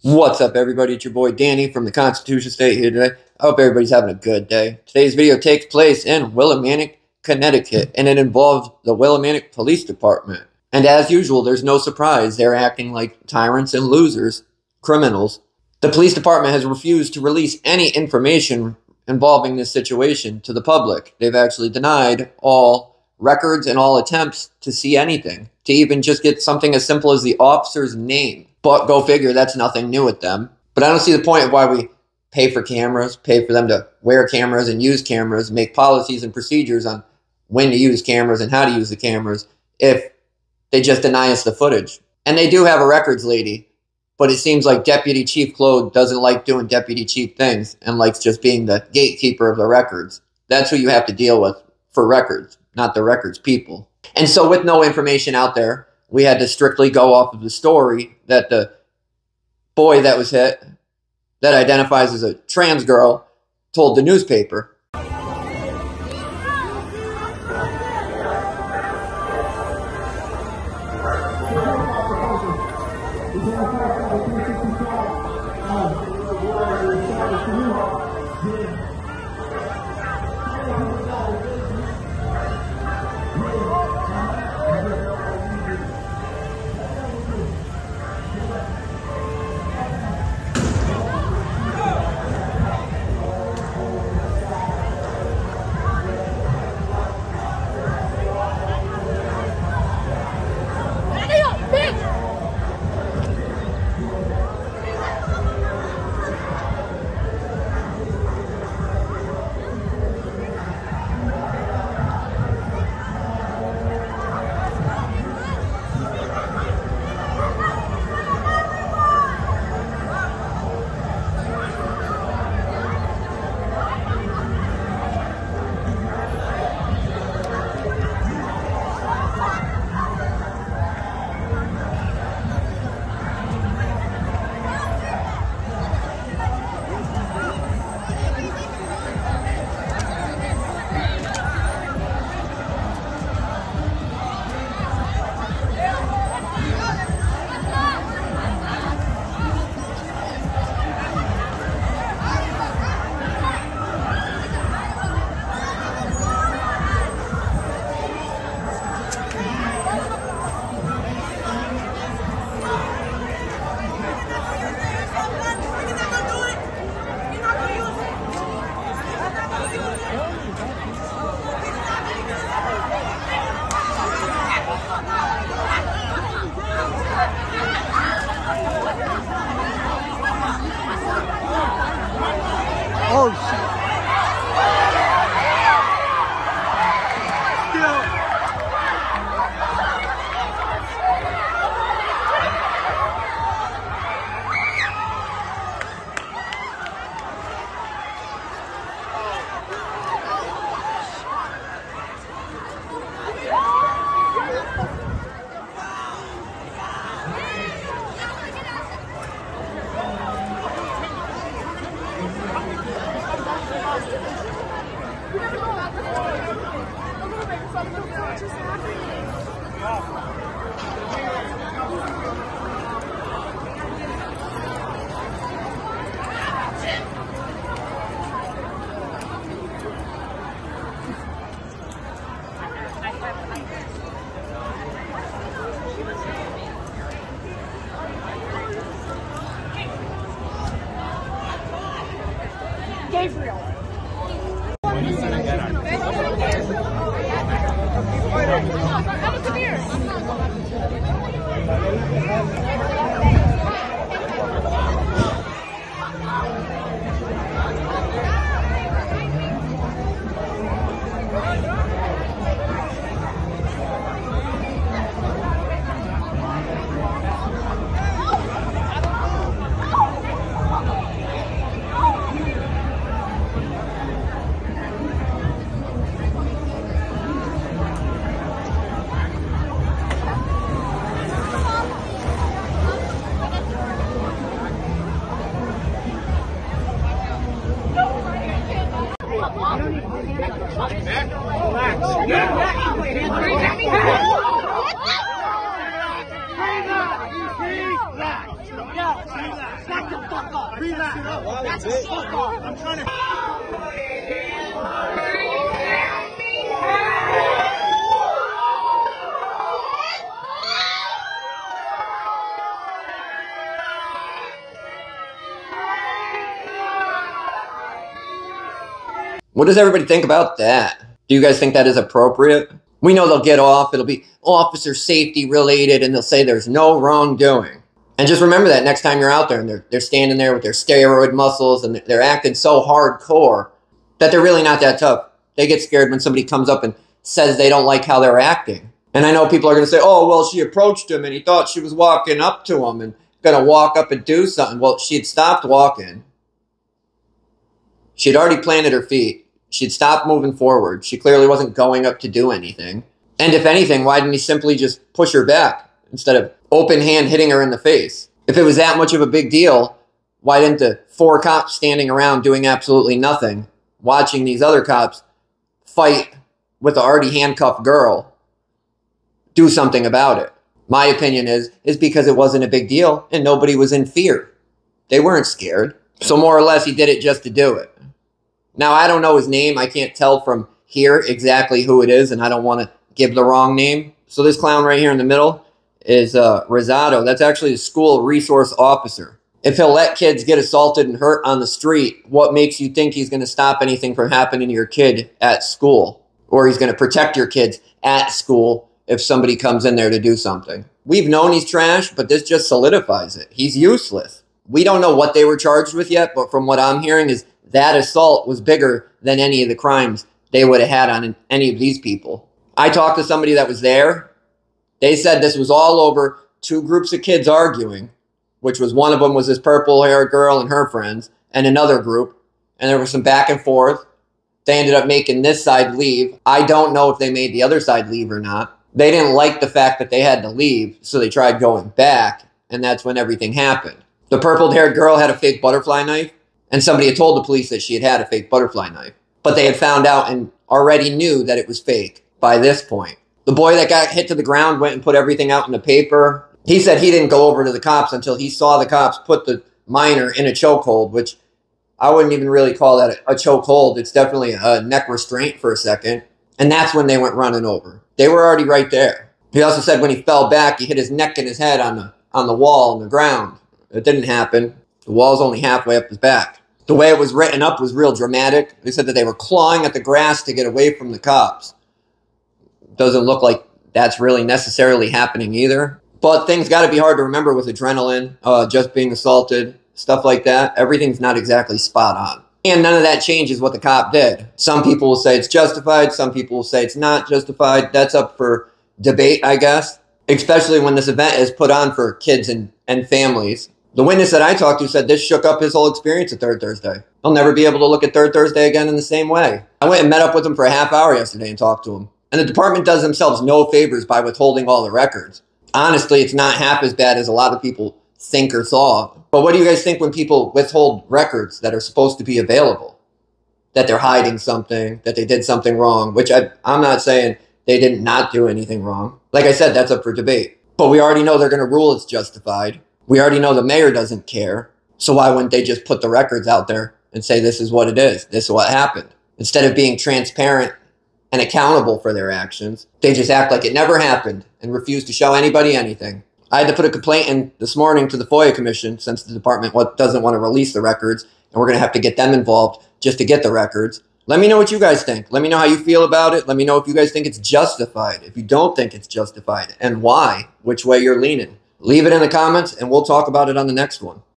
What's up, everybody? It's your boy Danny from the Constitution State here today. I hope everybody's having a good day. Today's video takes place in Willimantic, Connecticut, and it involves the Willimantic Police Department. And as usual, there's no surprise. They're acting like tyrants and losers, criminals. The police department has refused to release any information involving this situation to the public. They've actually denied all records and all attempts to see anything, to even just get something as simple as the officer's name. But go figure, that's nothing new with them. But I don't see the point of why we pay for cameras, pay for them to wear cameras and use cameras, make policies and procedures on when to use cameras and how to use the cameras, if they just deny us the footage. And they do have a records lady, but it seems like Deputy Chief Claude doesn't like doing Deputy Chief things and likes just being the gatekeeper of the records. That's who you have to deal with for records, not the records people. And so with no information out there, we had to strictly go off of the story that the boy that was hit, that identifies as a trans girl, told the newspaper. Oh shit. Gabriel. Come here. Back the fuck up. Relax. Back the fuck up. I'm trying to. What does everybody think about that? Do you guys think that is appropriate? We know they'll get off. It'll be officer safety related, and they'll say there's no wrongdoing. And just remember that next time you're out there and they're standing there with their steroid muscles and they're acting so hardcore that they're really not that tough. They get scared when somebody comes up and says they don't like how they're acting. And I know people are going to say, oh, well, she approached him and he thought she was walking up to him and going to walk up and do something. Well, she had stopped walking. She had already planted her feet. She'd stopped moving forward. She clearly wasn't going up to do anything. And if anything, why didn't he simply just push her back instead of open hand hitting her in the face? If it was that much of a big deal, why didn't the 4 cops standing around doing absolutely nothing, watching these other cops fight with the already handcuffed girl, do something about it? My opinion is because it wasn't a big deal and nobody was in fear. They weren't scared. So more or less, he did it just to do it. Now, I don't know his name. I can't tell from here exactly who it is, and I don't want to give the wrong name. So this clown right here in the middle is Rosado. That's actually the school resource officer. If he'll let kids get assaulted and hurt on the street, what makes you think he's going to stop anything from happening to your kid at school? Or he's going to protect your kids at school if somebody comes in there to do something? We've known he's trash, but this just solidifies it. He's useless. We don't know what they were charged with yet, but from what I'm hearing is that assault was bigger than any of the crimes they would have had on any of these people. I talked to somebody that was there. They said this was all over 2 groups of kids arguing, which was one of them was this purple-haired girl and her friends, and another group. And there was some back and forth. They ended up making this side leave. I don't know if they made the other side leave or not. They didn't like the fact that they had to leave, so they tried going back, and that's when everything happened. The purple-haired girl had a fake butterfly knife. And somebody had told the police that she had had a fake butterfly knife. But they had found out and already knew that it was fake by this point. The boy that got hit to the ground went and put everything out in the paper. He said he didn't go over to the cops until he saw the cops put the minor in a chokehold, which I wouldn't even really call that a chokehold. It's definitely a neck restraint for a second. And that's when they went running over. They were already right there. He also said when he fell back, he hit his neck and his head on the wall, on the ground. It didn't happen. The wall's only halfway up his back. The way it was written up was real dramatic. They said that they were clawing at the grass to get away from the cops. Doesn't look like that's really necessarily happening either. But things got to be hard to remember with adrenaline, just being assaulted, stuff like that. Everything's not exactly spot on. And none of that changes what the cop did. Some people will say it's justified. Some people will say it's not justified. That's up for debate, I guess, especially when this event is put on for kids and families. The witness that I talked to said this shook up his whole experience at Third Thursday. He'll never be able to look at Third Thursday again in the same way. I went and met up with him for a half hour yesterday and talked to him. And the department does themselves no favors by withholding all the records. Honestly, it's not half as bad as a lot of people think or thought. But what do you guys think when people withhold records that are supposed to be available? That they're hiding something, that they did something wrong, which I'm not saying they did not do anything wrong. Like I said, that's up for debate. But we already know they're going to rule it's justified. We already know the mayor doesn't care. So why wouldn't they just put the records out there and say this is what it is, this is what happened? Instead of being transparent and accountable for their actions, they just act like it never happened and refuse to show anybody anything. I had to put a complaint in this morning to the FOIA Commission since the department doesn't want to release the records, and we're going to have to get them involved just to get the records. Let me know what you guys think. Let me know how you feel about it. Let me know if you guys think it's justified, if you don't think it's justified, and why, which way you're leaning. Leave it in the comments, and we'll talk about it on the next one.